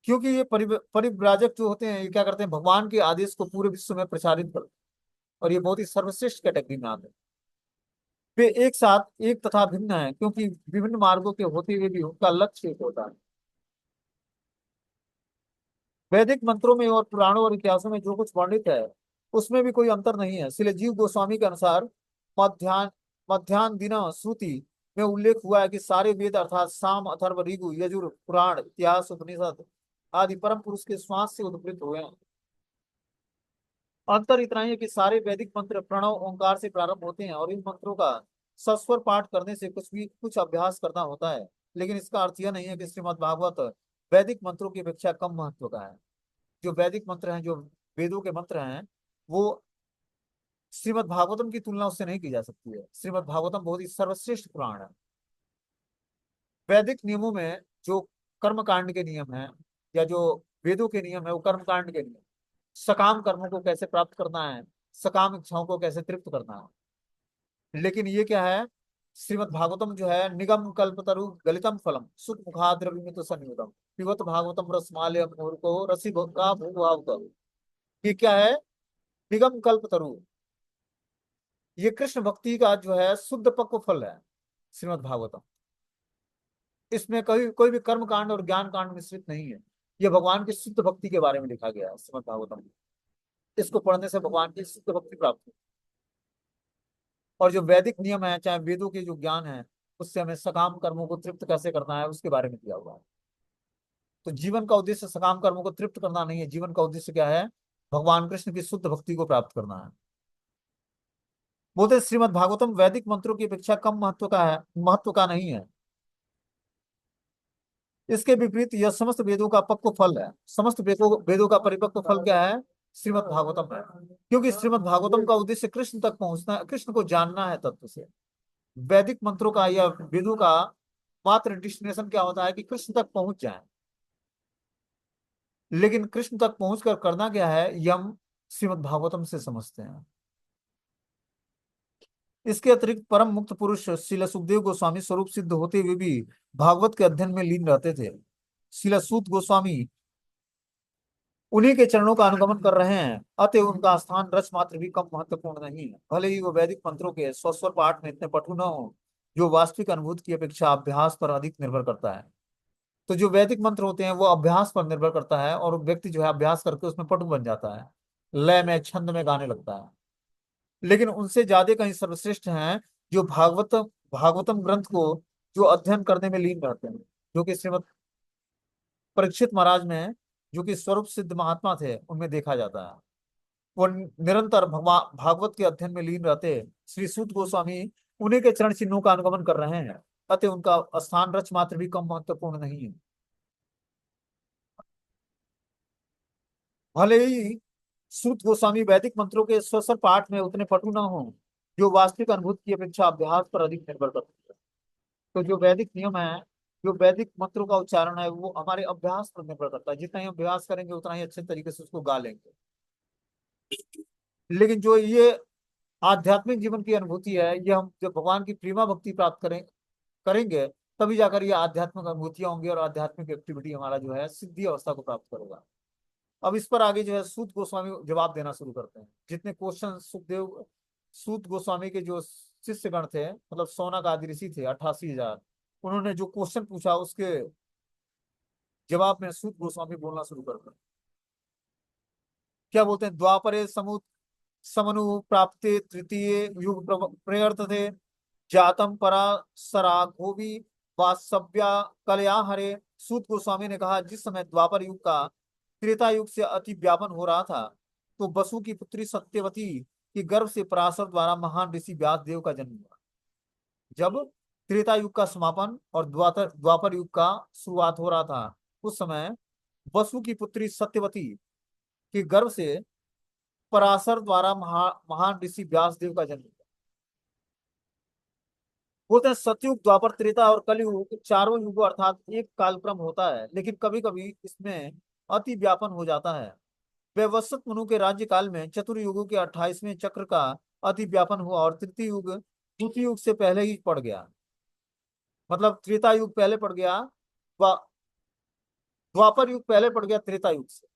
क्योंकि ये परिव्राजक जो होते हैं ये क्या करते हैं, भगवान के आदेश को पूरे विश्व में प्रचारित करते हैं, और ये बहुत ही सर्वश्रेष्ठ कैटेगरी में आते हैं। वे एक साथ एक तथा भिन्न है, क्योंकि विभिन्न मार्गों के होते हुए भी उनका लक्ष्य एक होता है। वैदिक मंत्रों में और पुराणों और इतिहासों में जो कुछ वर्णित है उसमें भी कोई अंतर नहीं है। इसलिए जीव गोस्वामी के अनुसार मध्यान मध्यान दिन श्रुति में उल्लेख हुआ है कि सारे वेद अर्थात साम, अथर्व, ऋगु, यजुर, पुराण, इतिहास, उपनिषद आदि परम पुरुष के श्वास से उद्भूत हुए हैं। अंतर इतना ही है कि सारे वैदिक मंत्र प्रणव ओंकार से प्रारंभ होते हैं, और इन मंत्रों का सस्वर पाठ करने से कुछ अभ्यास करना होता है। लेकिन इसका अर्थ यह नहीं है कि श्रीमद् भागवत वैदिक मंत्रों की अपेक्षा कम महत्व का है। जो वैदिक मंत्र हैं, जो वेदों के मंत्र हैं, वो श्रीमद् भागवतम की तुलना उससे नहीं की जा सकती है। श्रीमद् भागवतम बहुत ही सर्वश्रेष्ठ पुराण है। वैदिक नियमों में जो कर्म कांड के नियम हैं या जो वेदों के नियम है वो कर्म कांड के नियम, सकाम कर्मों को कैसे प्राप्त करना है, सकाम इच्छाओं को कैसे तृप्त करना है। लेकिन ये क्या है, श्रीमद् भागवतम जो है निगम कल्पतरु गलितम फलम सुख मुखाद्रविमित संयुतम पिबत भागवतम रसमालय मूर्खो रसी का भूभाव। ये क्या है, निगम कल्पतरु, ये कृष्ण भक्ति का जो है शुद्ध पक्व फल है श्रीमद् भागवतम। इसमें कोई भी कर्म कांड और ज्ञान कांड मिश्रित नहीं है। यह भगवान की शुद्ध भक्ति के बारे में लिखा गया है श्रीमद् भागवतम में। इसको पढ़ने से भगवान की शुद्ध भक्ति प्राप्त होती है। और जो वैदिक नियम है, चाहे वेदों के जो ज्ञान है, उससे हमें सकाम कर्मों को तृप्त कैसे करना है उसके बारे में दिया हुआ है। तो जीवन का उद्देश्य सकाम कर्मों को तृप्त करना नहीं है, जीवन का उद्देश्य क्या है, भगवान कृष्ण की शुद्ध भक्ति को प्राप्त करना है। बोलते श्रीमद् भागवतम वैदिक मंत्रों की अपेक्षा कम महत्व का नहीं है। इसके विपरीत यह समस्त वेदों का पक्व फल है। समस्त वेदों का परिपक्व फल क्या है, श्रीमद् भागवतम है। क्योंकि श्रीमद् भागवतम का उद्देश्य कृष्ण तक पहुंचना, कृष्ण को जानना है तत्व से। वैदिक मंत्रों का या वेदों का मात्र डेस्टिनेशन क्या होता है कि कृष्ण तक पहुंच जाए। लेकिन कृष्ण तक पहुंचकर करना क्या है, ये हम श्रीमद् भागवतम से समझते हैं। इसके अतिरिक्त परम मुक्त पुरुष श्रील सुखदेव गोस्वामी स्वरूप सिद्ध होते हुए भी भागवत के अध्ययन में लीन रहते थे। श्रील सूत गोस्वामी उन्हीं के चरणों का अनुगमन कर रहे हैं, अतः उनका स्थान रस मात्र भी कम महत्वपूर्ण नहीं है। भले ही वो वैदिक मंत्रों के स्वस्वर पाठ में इतने पटु न हो, जो वास्तविक अनुभूति की अपेक्षा अभ्यास पर अधिक निर्भर करता है। तो जो वैदिक मंत्र होते हैं वो अभ्यास पर निर्भर करता है, और व्यक्ति जो है अभ्यास करके उसमें पटु बन जाता है, लय में छंद में गाने लगता है। लेकिन उनसे ज्यादा कहीं सर्वश्रेष्ठ हैं जो भागवतम ग्रंथ को जो अध्ययन करने में लीन रहते हैं, जो कि श्रीमद परीक्षित महाराज में, जो कि स्वरूप सिद्ध महात्मा थे, उनमें देखा जाता है। वो निरंतर भगवान भागवत के अध्ययन में लीन रहते। श्री सूत गोस्वामी उन्हीं के चरण चिन्हों का अनुगमन कर रहे हैं, अतः उनका स्थान रच मात्र भी कम महत्वपूर्ण नहीं है। भले ही सूत गोस्वामी वैदिक मंत्रों के स्वसर पाठ में उतने पटु न हो, जो वास्तविक अनुभूति की अपेक्षा अभ्यास पर अधिक निर्भर करते हैं। तो जो वैदिक नियम है, जो वैदिक मंत्रों का उच्चारण है, वो हमारे अभ्यास पर निर्भर करता है। जितना ही अभ्यास करेंगे उतना ही अच्छे तरीके से उसको गा लेंगे। लेकिन जो ये आध्यात्मिक जीवन की अनुभूति है, ये हम जब भगवान की प्रेमा भक्ति प्राप्त करेंगे, तभी जाकर ये आध्यात्मिक अनुभूतियां होंगी और आध्यात्मिक एक्टिविटी हमारा जो है सिद्धि अवस्था को प्राप्त करेगा। अब इस पर आगे जो है सूत गोस्वामी जवाब देना शुरू करते हैं। जितने क्वेश्चन सुखदेव सूत गोस्वामी के जो शिष्यगण थे, मतलब सोना आदि ऋषि थे 88,000, उन्होंने जो क्वेश्चन पूछा उसके जवाब में सूत गोस्वामी बोलना शुरू करते हैं। क्या बोलते हैं, द्वापरे समनु प्राप्ते तृतीय युग प्रवर्तते जातम परा सराघोवी वासव्या कलया हरे। सूत गोस्वामी ने कहा, जिस समय द्वापर युग का त्रेता युग से अति व्यापन हो रहा था, तो बसु की पुत्री सत्यवती के गर्भ से पराशर द्वारा महान ऋषि व्यास देव का जन्म हुआ। जब त्रेता युग का समापन और द्वापर द्वापर युग का शुरुआत हो रहा था, उस समय वसु की पुत्री सत्यवती के गर्भ से पराशर द्वारा महान ऋषि व्यास देव का जन्म हुआ। बोलते हैं सतयुग द्वापर त्रेता और कलयुग चारों युगों अर्थात एक कालक्रम होता है, लेकिन कभी कभी इसमें अति व्यापन हो जाता है। वैवस्वत मनु के राज्य काल में चतुर्युगों के 28वें चक्र का अति व्यापन हुआ और तृतीय युग द्वितीय युग से पहले ही पड़ गया। मतलब त्रेता युग पहले पड़ गया, द्वापर युग पहले पड़ गया त्रेता युग से।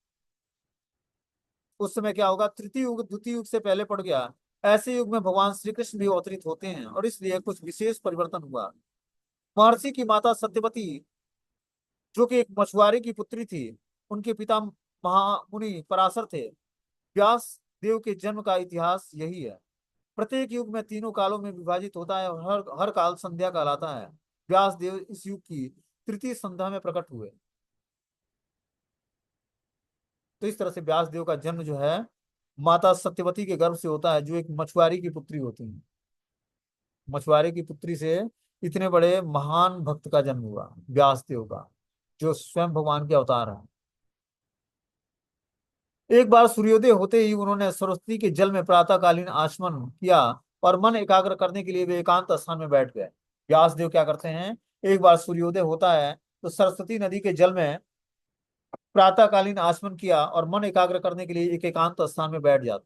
उस समय क्या होगा, तृतीय युग द्वितीय युग से पहले पड़ गया। ऐसे युग में भगवान श्री कृष्ण भी अवतरित होते हैं और इसलिए कुछ विशेष परिवर्तन हुआ। महर्षि की माता सत्यवती, जो कि एक मछुआरे की पुत्री थी, उनके पिता महामुनि पराशर थे। व्यास देव के जन्म का इतिहास यही है। प्रत्येक युग में तीनों कालों में विभाजित होता है और हर हर काल संध्या कहलाता है। व्यास देव इस युग की तृतीय संध्या में प्रकट हुए। तो इस तरह से व्यास देव का जन्म जो है माता सत्यवती के गर्भ से होता है, जो एक मछुआरी की पुत्री होती है। मछुआरे की पुत्री से इतने बड़े महान भक्त का जन्म हुआ, व्यास देव का, जो स्वयं भगवान के अवतार है। एक बार सूर्योदय होते ही उन्होंने सरस्वती के जल में प्रातःकालीन आचमन किया और मन एकाग्र करने के लिए वे एकांत स्थान में बैठ गए। व्यास देव क्या करते हैं, एक बार सूर्योदय होता है तो सरस्वती नदी के जल में प्रातःकालीन आचमन किया और मन एकाग्र करने के लिए एक एकांत स्थान में बैठ जाते।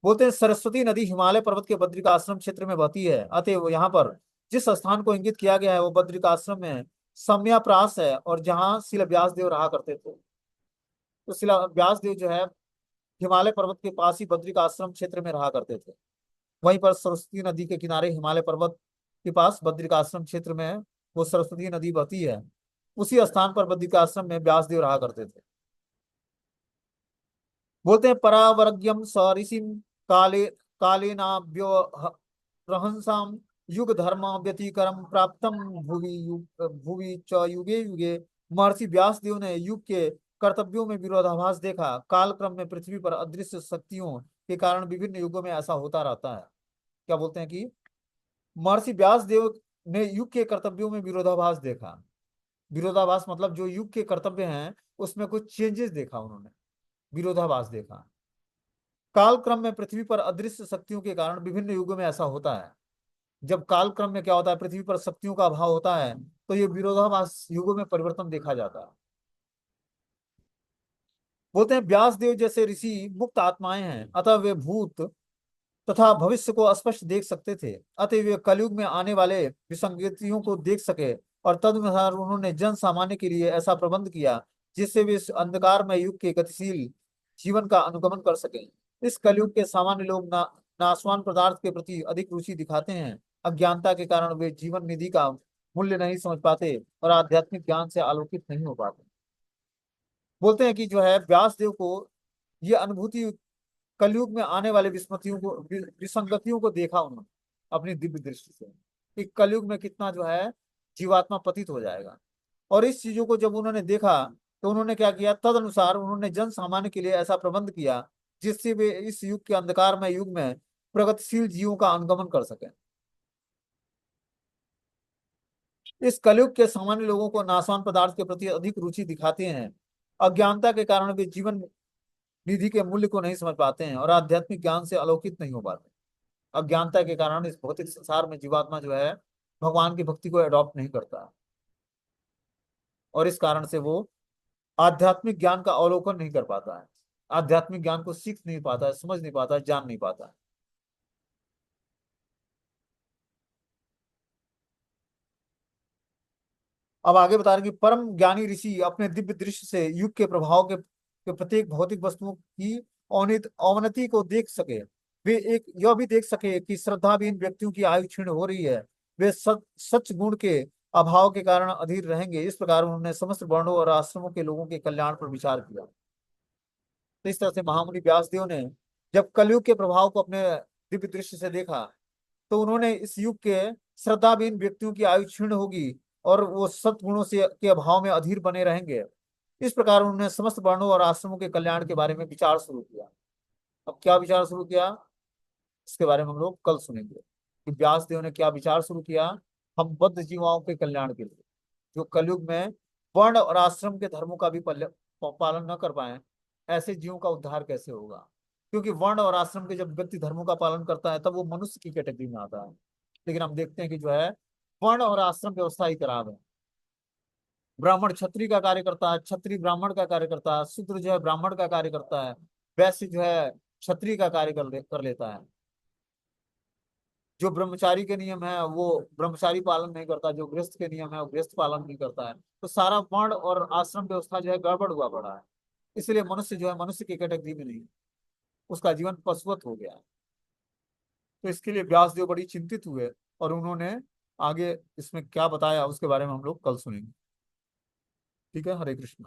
बोलते हैं सरस्वती नदी हिमालय पर्वत के बद्रिकाश्रम क्षेत्र में बहती है, अतः वो यहाँ पर जिस स्थान को इंगित किया गया है वो बद्रिकाश्रम में सम्याप्रास है, और जहाँ शिला व्यास देव रहा करते थे। तो शिला व्यास देव जो है हिमालय पर्वत के पास ही बद्रिकाश्रम क्षेत्र में रहा करते थे। वहीं पर सरस्वती नदी के किनारे हिमालय पर्वत के पास बद्रिकाश्रम क्षेत्र में वो सरस्वती नदी बहती है। उसी स्थान पर बद्रिकाश्रम में व्यास देव रहा करते थे। बोलते हैं परावरज्ञम स ऋषिम काले कालेनाभ्यो रहंसाम युग धर्म व्यतिकरम प्राप्तम भुवि च युगे युगे। महर्षि व्यास देव ने युग के कर्तव्यों में विरोधाभास देखा। कालक्रम में पृथ्वी पर अदृश्य शक्तियों के कारण विभिन्न युगों में ऐसा होता रहता है। क्या बोलते हैं कि महर्षि व्यास देव ने युग के कर्तव्यों में विरोधाभास देखा। विरोधाभास मतलब जो युग के कर्तव्य हैं उसमें कुछ चेंजेस देखा उन्होंने, विरोधाभास देखा। काल क्रम में पृथ्वी पर अदृश्य शक्तियों के कारण विभिन्न युगों में ऐसा होता है। जब काल क्रम में क्या होता है, पृथ्वी पर शक्तियों का अभाव होता है, तो ये विरोधाभास युगों में परिवर्तन देखा जाता है। बोलते हैं व्यास देव जैसे ऋषि मुक्त आत्माएं हैं, अतः वे भूत तथा भविष्य को स्पष्ट देख सकते थे। अतः वे कलयुग में आने वाले विसंगतियों को देख सके और तदनुसार उन्होंने जन सामान्य के लिए ऐसा प्रबंध किया जिससे वे इस अंधकारमय युग के गतिशील जीवन का अनुगमन कर सकें। इस कलयुग के सामान्य लोग नाशवान पदार्थ के प्रति अधिक रुचि दिखाते हैं। अज्ञानता के कारण वे जीवन निधि का मूल्य नहीं समझ पाते और आध्यात्मिक ज्ञान से आलोकित नहीं हो पाते। बोलते हैं कि जो है व्यास देव को ये अनुभूति कलयुग में आने वाले विस्मतियों को विसंगतियों को देखा उन्होंने अपनी दिव्य दृष्टि से, कि कलयुग में कितना जो है जीवात्मा पतित हो जाएगा। और इस चीजों को जब उन्होंने देखा तो उन्होंने क्या किया, तद अनुसार उन्होंने जन सामान्य के लिए ऐसा प्रबंध किया जिससे वे इस युग के अंधकारमय युग में प्रगतिशील जीवों का अनुगमन कर सकें। इस कलयुग के सामान्य लोगों को नाशवान पदार्थ के प्रति अधिक रुचि दिखाते हैं। अज्ञानता के कारण वे जीवन निधि के मूल्य को नहीं समझ पाते हैं और आध्यात्मिक ज्ञान से आलोकित नहीं हो पाते। अज्ञानता के कारण इस भौतिक संसार में जीवात्मा जो है भगवान की भक्ति को अडॉप्ट नहीं करता और इस कारण से वो आध्यात्मिक ज्ञान का अवलोकन नहीं कर पाता है, आध्यात्मिक ज्ञान को सीख नहीं पाता है, समझ नहीं पाता है, जान नहीं पाता है। अब आगे बता रहे हैं कि परम ज्ञानी ऋषि अपने दिव्य दृष्टि से युग के प्रभाव के प्रत्येक भौतिक वस्तुओं की अवनति को देख सके। वे एक यह भी देख सके कि श्रद्धाविहीन व्यक्तियों की आयु क्षीण हो रही है, वे सच गुण के अभाव के कारण अधीर रहेंगे। इस प्रकार उन्होंने समस्त वर्णों और आश्रमों के लोगों के कल्याण पर विचार किया। तो इस तरह से महामुनि व्यासदेव ने जब कलयुग के प्रभाव को अपने दिव्य दृष्टि से देखा तो उन्होंने इस युग के श्रद्धाविहीन व्यक्तियों की आयु क्षीण होगी और वो सत्गुणों से के अभाव में अधीर बने रहेंगे। इस प्रकार उन्होंने समस्त वर्णों और आश्रमों के कल्याण के बारे में विचार शुरू किया। अब क्या विचार शुरू किया, इसके बारे में हम लोग कल सुनेंगे कि व्यास देव ने क्या विचार शुरू किया हम बद्ध जीवाओं के कल्याण के लिए, जो कलयुग में वर्ण और आश्रम के धर्मों का भी पालन न कर पाए। ऐसे जीवों का उद्धार कैसे होगा, क्योंकि वर्ण और आश्रम के जब व्यक्ति धर्मों का पालन करता है तब वो मनुष्य की कैटेगरी में आता है। लेकिन हम देखते हैं कि जो है वर्ण और आश्रम व्यवस्था ही खराब है। ब्राह्मण क्षत्रिय का कार्य करता है, क्षत्रिय ब्राह्मण का कार्य करता है, शूद्र जो है ब्राह्मण का कार्य करता है, वैश्य जो है क्षत्रिय का कार्य कर लेता है। जो ब्रह्मचारी के नियम है वो ब्रह्मचारी पालन नहीं करता, जो गृहस्थ के नियम है वो गृहस्थ पालन नहीं करता है। तो सारा वर्ण और आश्रम व्यवस्था जो है गड़बड़ हुआ पड़ा है। इसलिए मनुष्य जो है मनुष्य की कैटेगरी में नहीं, उसका जीवन पशुवत हो गया है। तो इसके लिए व्यासदेव बड़ी चिंतित हुए और उन्होंने आगे इसमें क्या बताया उसके बारे में हम लोग कल सुनेंगे। ठीक है, हरे कृष्ण।